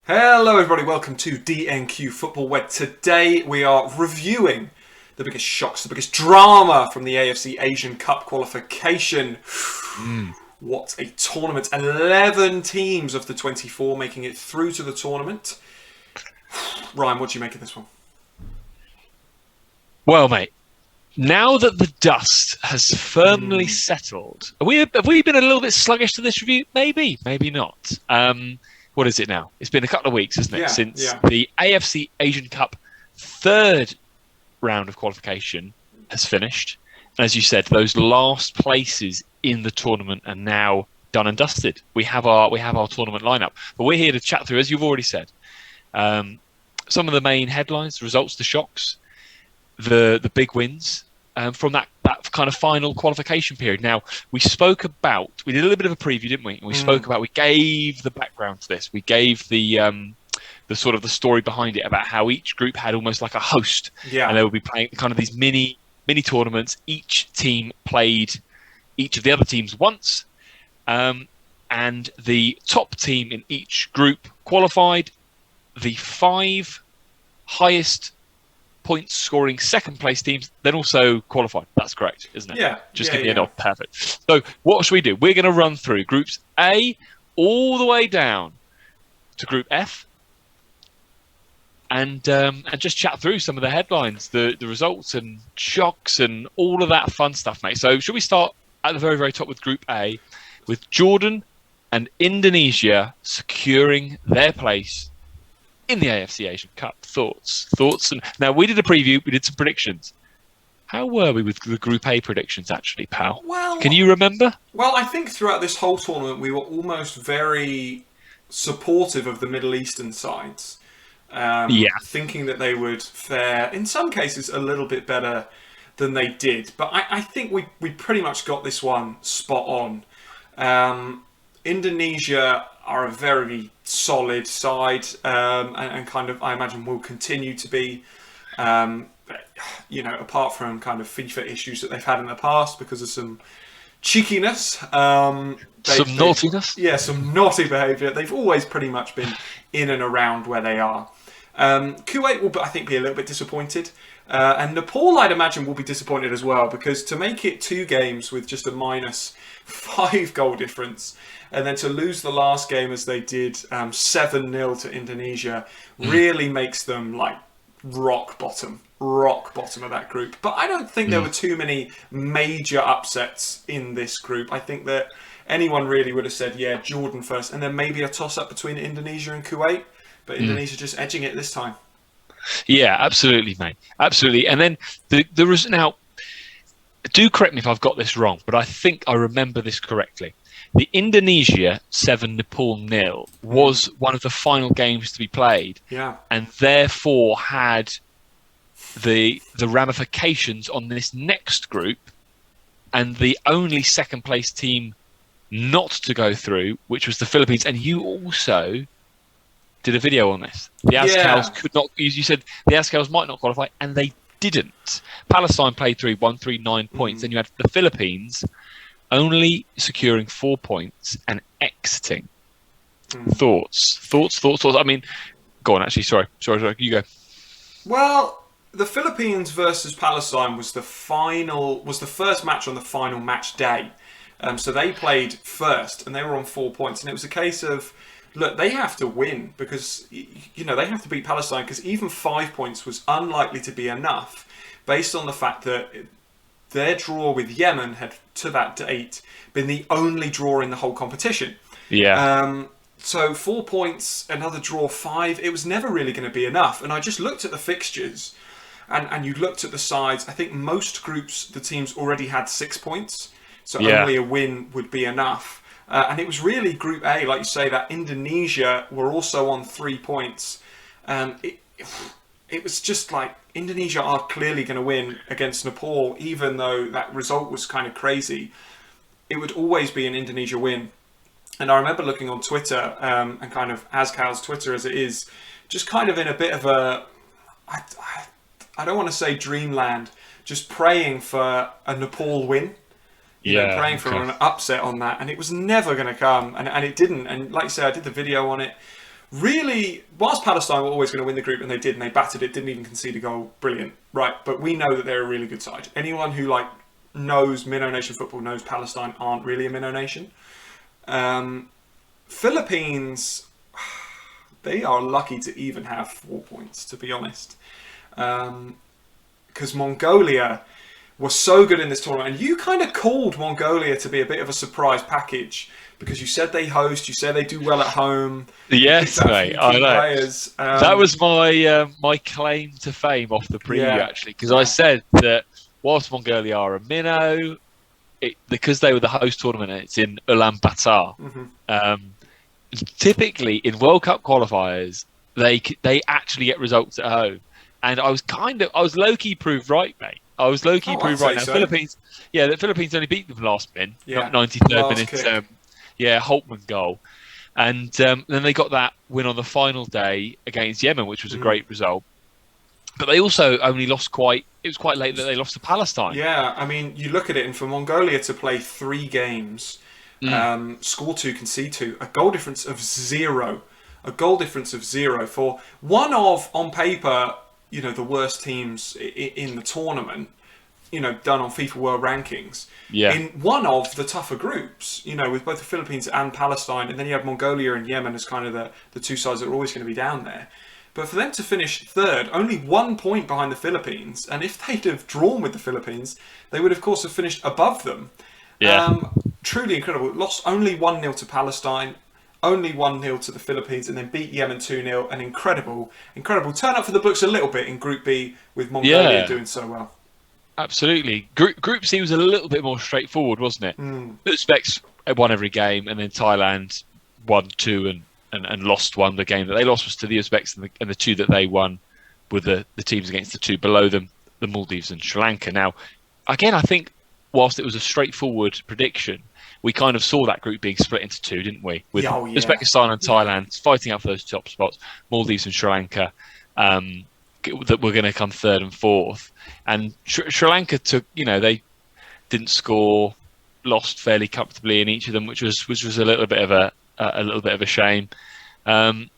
Hello everybody, welcome to DNQ Football, where today we are reviewing the biggest shocks, the biggest drama from the AFC Asian Cup qualification. What a tournament. 11 teams of the 24 making it through to the tournament. Ryan, what do you make of this one? Well, mate, now that the dust has firmly settled, have we been a little bit sluggish to this review? Maybe, maybe not. What is it now? It's been a couple of weeks, hasn't it, since the AFC Asian Cup third round of qualification has finished. And as you said, those last places in the tournament are now done and dusted. We have our tournament lineup, but we're here to chat through, as you've already said, some of the main headlines, the results, the shocks, the big wins from that kind of final qualification period. Now, we did a little bit of a preview, didn't we? And we gave the background to this. We gave the sort of the story behind it about how each group had almost like a host. Yeah. And they would be playing kind of these mini tournaments. Each team played each of the other teams once. And the top team in each group qualified. The 5 highest points scoring second place teams then also qualified. That's correct, isn't it? Yeah. Just give me a nod. Perfect. So what should we do? We're going to run through groups A all the way down to group F and just chat through some of the headlines, the results and shocks and all of that fun stuff, mate. So should we start at the very, very top with group A with Jordan and Indonesia securing their place in the AFC Asian Cup? Thoughts? And now we did a preview. We did some predictions. How were we with the Group A predictions, actually, pal? Well, can you remember? Well, I think throughout this whole tournament we were almost very supportive of the Middle Eastern sides. Thinking that they would fare, in some cases, a little bit better than they did. But I think we pretty much got this one spot on. Indonesia are a very solid side and kind of, I imagine, will continue to be, apart from kind of FIFA issues that they've had in the past because of some cheekiness. Some naughtiness? Yeah, some naughty behaviour. They've always pretty much been in and around where they are. Kuwait will, I think, be a little bit disappointed. And Nepal, I'd imagine, will be disappointed as well, because to make it 2 games with just a -5 goal difference, and then to lose the last game as they did 7-0 to Indonesia, really makes them like rock bottom of that group. But I don't think there were too many major upsets in this group. I think that anyone really would have said, yeah, Jordan first, and then maybe a toss-up between Indonesia and Kuwait. But Indonesia just edging it this time. Yeah, absolutely, mate. Absolutely. And then there is now, do correct me if I've got this wrong, but I think I remember this correctly. The Indonesia 7 Nepal 0 was one of the final games to be played. Yeah. And therefore had the ramifications on this next group, and the only second place team not to go through, which was the Philippines. And you also did a video on this. The Azkals could not. You said the Azkals might not qualify, and they didn't. Palestine played through 139 points, and you had the Philippines only securing 4 points and exiting. Thoughts. I mean, go on. Actually, sorry. You go. Well, the Philippines versus Palestine was the first match on the final match day. So they played first, and they were on 4 points, and it was a case of, look, they have to win because, they have to beat Palestine, because even 5 points was unlikely to be enough based on the fact that their draw with Yemen had, to that date, been the only draw in the whole competition. Yeah. So 4 points, another draw, 5, it was never really going to be enough. And I just looked at the fixtures and you looked at the sides. I think most groups, the teams already had 6 points. So only a win would be enough. And it was really Group A, like you say, that Indonesia were also on 3 points. It was just like, Indonesia are clearly going to win against Nepal, even though that result was kind of crazy. It would always be an Indonesia win. And I remember looking on Twitter, and kind of Azkal's Twitter as it is, just kind of in a bit of a, I don't want to say dreamland, just praying for a Nepal win. Praying for an upset on that, and it was never going to come, and it didn't. And like I say, I did the video on it. really, whilst Palestine were always going to win the group, and they did, and they battered it, didn't even concede a goal, brilliant, right? But we know that they're a really good side. Anyone who knows Minnow Nation football knows Palestine aren't really a Minnow Nation. Philippines, they are lucky to even have 4 points, to be honest, because Mongolia was so good in this tournament, and you kind of called Mongolia to be a bit of a surprise package. Because you said they host, you said they do well at home. Yes, mate, I know. Players. That was my my claim to fame off the preview, actually, because I said that whilst Mongolia are a minnow, because they were the host tournament, and it's in Ulaanbaatar. Typically, in World Cup qualifiers, they actually get results at home, and I was low-key proved right, mate. I was low-key proved right. Now, so. The Philippines only beat them last min, 93rd minute. Holtman goal. And then they got that win on the final day against Yemen, which was a great result. But they also only lost it was quite late that they lost to Palestine. Yeah, I mean, you look at it, and for Mongolia to play 3 games, score 2, concede 2, a goal difference of 0. A goal difference of 0 for one of, on paper, the worst teams in the tournament, done on FIFA World Rankings. Yeah. In one of the tougher groups, with both the Philippines and Palestine, and then you have Mongolia and Yemen as kind of the 2 sides that are always going to be down there. But for them to finish 3rd, only 1 point behind the Philippines, and if they'd have drawn with the Philippines, they would, of course, have finished above them. Yeah. Truly incredible. Lost only 1-0 to Palestine, only 1-0 to the Philippines, and then beat Yemen 2-0. An incredible turn up for the books a little bit in Group B, with Mongolia doing so well. Absolutely. Group C was a little bit more straightforward, wasn't it? Uzbeks won every game, and then Thailand won 2 and lost 1. The game that they lost was to the Uzbeks, and the 2 that they won were the teams against the 2 below them, the Maldives and Sri Lanka. Now, again, I think whilst it was a straightforward prediction, we kind of saw that group being split into 2, didn't we? With Uzbekistan and Thailand fighting out for those top spots, Maldives and Sri Lanka that were going to come 3rd and 4th. And Sri Lanka took, they didn't score, lost fairly comfortably in each of them, which was a little bit of a shame. And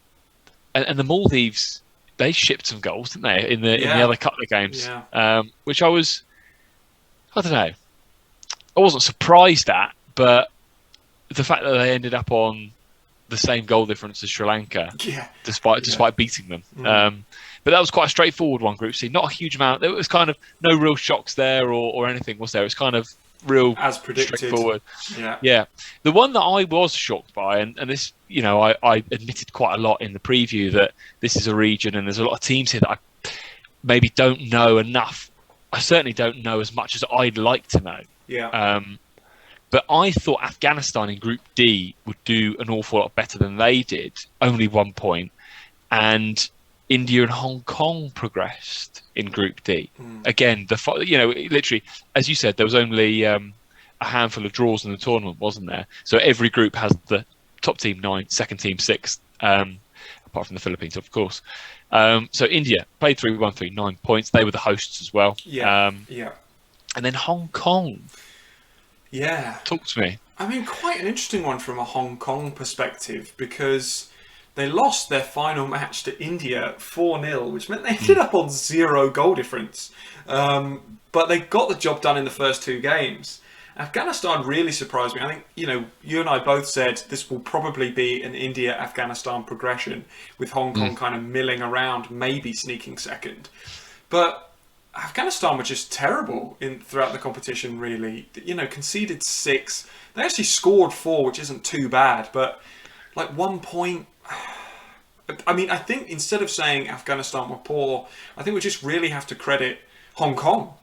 the Maldives, they shipped some goals, didn't they, in the other couple of games? Yeah. Which I don't know, I wasn't surprised at, but the fact that they ended up on the same goal difference as Sri Lanka, despite beating them. But that was quite a straightforward one, Group C. Not a huge amount. There was kind of no real shocks there or anything, was there? It was kind of real as predicted. Straightforward. Yeah. The one that I was shocked by, and this, I admitted quite a lot in the preview that this is a region and there's a lot of teams here that I maybe don't know enough. I certainly don't know as much as I'd like to know. Yeah. But I thought Afghanistan in Group D would do an awful lot better than they did. Only 1 point. And India and Hong Kong progressed in Group D. Again, literally, as you said, there was only a handful of draws in the tournament, wasn't there? So every group has the top team 9, second team 6, apart from the Philippines, of course. So India played 3-1-3, 9 points. They were the hosts as well. Yeah. And then Hong Kong. Yeah. Talk to me. I mean, quite an interesting one from a Hong Kong perspective, because they lost their final match to India 4-0, which meant they ended up on 0 goal difference. But they got the job done in the first 2 games. Afghanistan really surprised me. I think, you and I both said this will probably be an India-Afghanistan progression, with Hong Kong kind of milling around, maybe sneaking second. But Afghanistan were just terrible throughout the competition, really. Conceded 6. They actually scored 4, which isn't too bad, but 1 point. I mean, I think instead of saying Afghanistan were poor, I think we just really have to credit Hong Kong.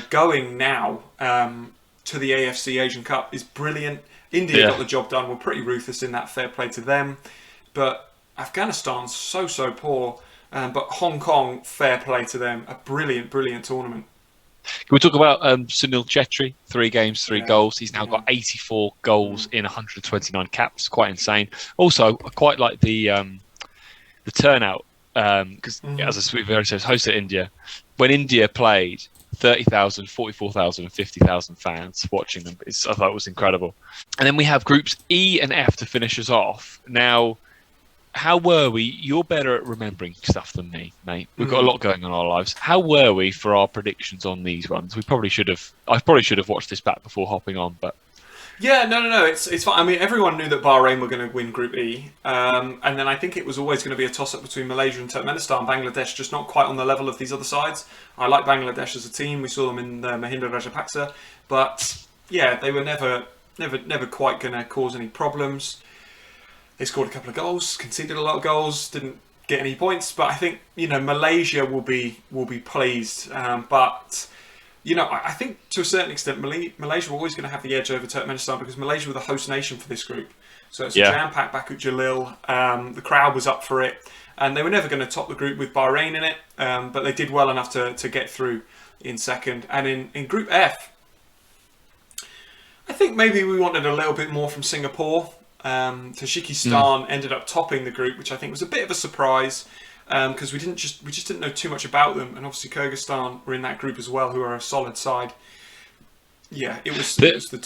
Going now to the AFC Asian Cup is brilliant. India got the job done. We're pretty ruthless in that. Fair play to them. But Afghanistan's so poor. But Hong Kong, fair play to them. A brilliant tournament. Can we talk about Sunil Chetri? 3 games, 3 goals. He's now got 84 goals in 129 caps. Quite insane. Also, I quite like the turnout because, as we've already said, hosted India. When India played, 30,000, 44,000 and 50,000 fans watching them. I thought it was incredible. And then we have groups E and F to finish us off. Now, how were we? You're better at remembering stuff than me, mate. We've got a lot going on in our lives. How were we for our predictions on these ones? I probably should have watched this back before hopping on, but Yeah, no. It's fine. I mean, everyone knew that Bahrain were going to win Group E, and then I think it was always going to be a toss-up between Malaysia and Turkmenistan. Bangladesh just not quite on the level of these other sides. I like Bangladesh as a team. We saw them in the Mahindra Rajapaksa, but yeah, they were never quite going to cause any problems. They scored a couple of goals, conceded a lot of goals, didn't get any points. But I think Malaysia will be pleased. But I think to a certain extent Malaysia were always going to have the edge over Turkmenistan because Malaysia were the host nation for this group. So it's a jam-packed Bakut Jalil. The crowd was up for it, and they were never going to top the group with Bahrain in it. But they did well enough to get through in second. And in Group F, I think maybe we wanted a little bit more from Singapore. Tajikistan ended up topping the group, which I think was a bit of a surprise because we just didn't know too much about them, and obviously Kyrgyzstan were in that group as well, who are a solid side. Yeah, it was the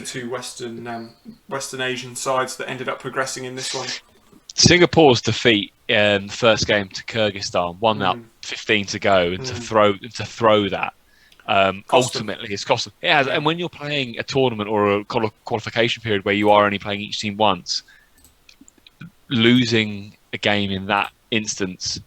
two Western Asian sides that ended up progressing in this one. Singapore's defeat in the first game to Kyrgyzstan, 1-0, 15 to go, and to throw that. Ultimately, it's cost them. Yeah, and when you're playing a tournament or a qualification period where you are only playing each team once, losing a game in that instance,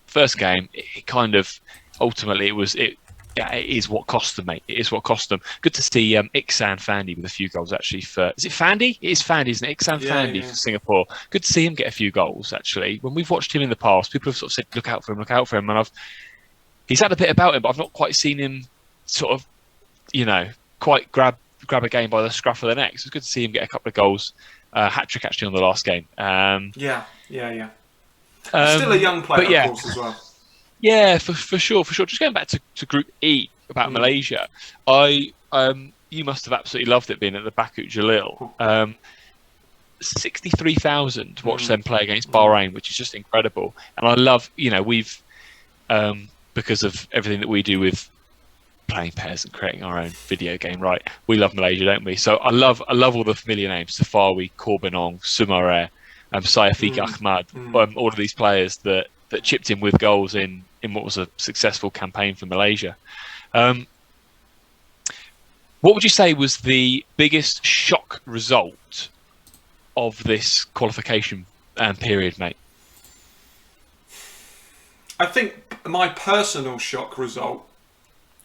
first game, it kind of ultimately it is what cost them, mate. It is what cost them. Good to see Iksan Fandi with a few goals actually. Is it Fandi? It is Fandi, isn't it? Iksan Fandi for Singapore. Good to see him get a few goals actually. When we've watched him in the past, people have sort of said, "Look out for him," and he's had a bit about him, but I've not quite seen him sort of, quite grab a game by the scruff of the neck. So it's good to see him get a couple of goals. Hat-trick actually on the last game. Yeah. Still a young player, of course, as well. Yeah, for sure. Just going back to Group E about Malaysia, you must have absolutely loved it being at the Bakut Jalil. 63,000 watched them play against Bahrain, which is just incredible. And I love, we've because of everything that we do with playing pairs and creating our own video game, right? We love Malaysia, don't we? So I love all the familiar names: Safawi, Korbanong, Sumare, Saifiq Ahmad, all of these players that chipped in with goals in what was a successful campaign for Malaysia. What would you say was the biggest shock result of this qualification period, mate? I think my personal shock result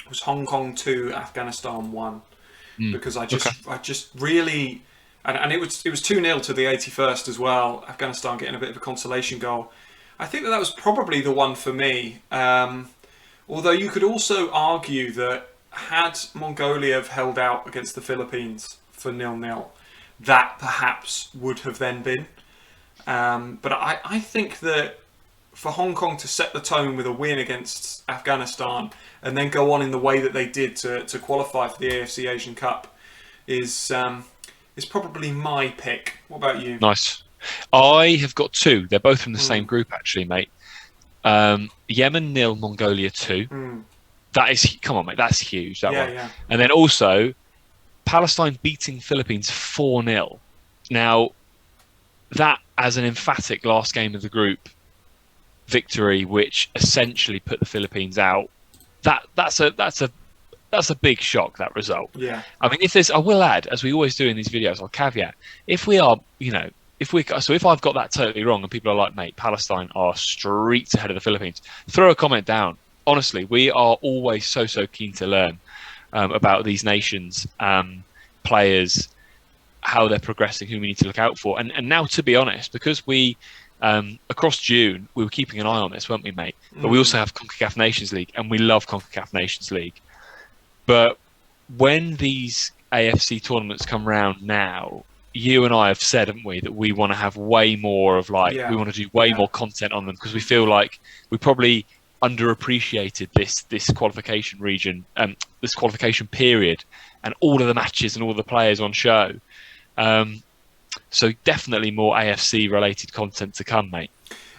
was Hong Kong 2, Afghanistan 1, because I just really, and it was 2-0 to the 81st as well. Afghanistan getting a bit of a consolation goal. I think that was probably the one for me. Although you could also argue that had Mongolia have held out against the Philippines for 0-0, that perhaps would have then been. But I think that for Hong Kong to set the tone with a win against Afghanistan and then go on in the way that they did to qualify for the AFC Asian Cup is probably my pick. What about you? Nice. I have got two. They're both from the same group, actually, mate. Yemen 0, Mongolia 2. That is, come on, mate, that's huge. That one. Yeah. And then also Palestine beating Philippines 4-0. Now, that as an emphatic last game of the group victory, which essentially put the Philippines out. That's a big shock, that result. Yeah. I mean, I will add, as we always do in these videos, I'll caveat, if I've got that totally wrong and people are like, mate, Palestine are streets ahead of the Philippines, throw a comment down. Honestly, we are always so keen to learn about these nations, players, how they're progressing, who we need to look out for. And now, to be honest, because we, across June, we were keeping an eye on this, weren't we, mate? But we also have CONCACAF Nations League, and we love CONCACAF Nations League. But when these AFC tournaments come round now, you and I have said, haven't we, that we want to have way more of we want to do way more content on them because we feel like we probably underappreciated this qualification region, this qualification period, and all of the matches and all the players on show. So definitely more AFC related content to come, mate.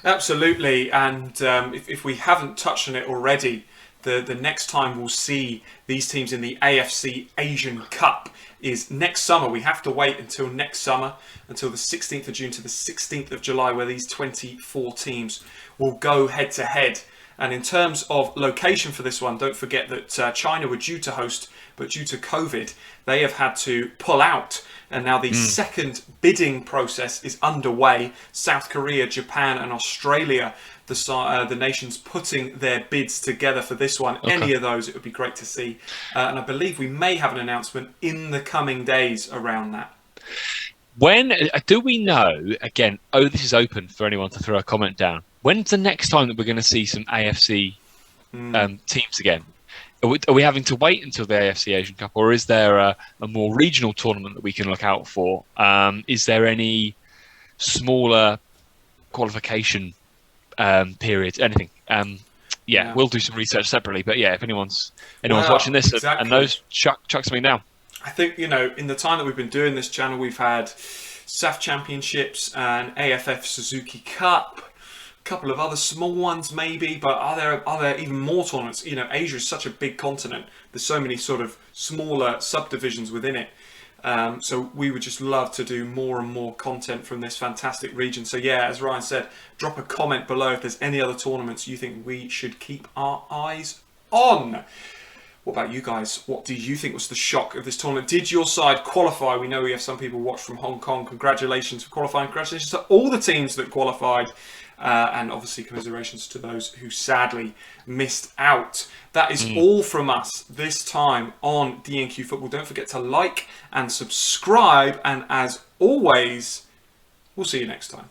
Absolutely, and if we haven't touched on it already, the next time we'll see these teams in the AFC Asian Cup is next summer. We have to wait until next summer, until the 16th of June to the 16th of July, where these 24 teams will go head to head. And in terms of location for this one, don't forget that China were due to host, but due to COVID, they have had to pull out. And now the second bidding process is underway. South Korea, Japan and Australia, the nations putting their bids together for this one. Okay. Any of those, it would be great to see. And I believe we may have an announcement in the coming days around that. When do we know, again, this is open for anyone to throw a comment down. When's the next time that we're going to see some AFC teams again? Are we having to wait until the AFC Asian Cup, or is there a more regional tournament that we can look out for? Is there any smaller qualification periods? Anything? We'll do some research separately. But yeah, if anyone's watching this and knows, chuck something down. I think, in the time that we've been doing this channel, we've had SAF Championships and AFF Suzuki Cup. Couple of other small ones maybe, but are there even more tournaments? Asia is such a big continent. There's so many sort of smaller subdivisions within it. So we would just love to do more and more content from this fantastic region. So yeah, as Ryan said, drop a comment below if there's any other tournaments you think we should keep our eyes on. What about you guys? What do you think was the shock of this tournament? Did your side qualify? We know we have some people watch from Hong Kong. Congratulations for qualifying. Congratulations to all the teams that qualified. And obviously commiserations to those who sadly missed out. That is all from us this time on D&Q Football. Don't forget to like and subscribe. And as always, we'll see you next time.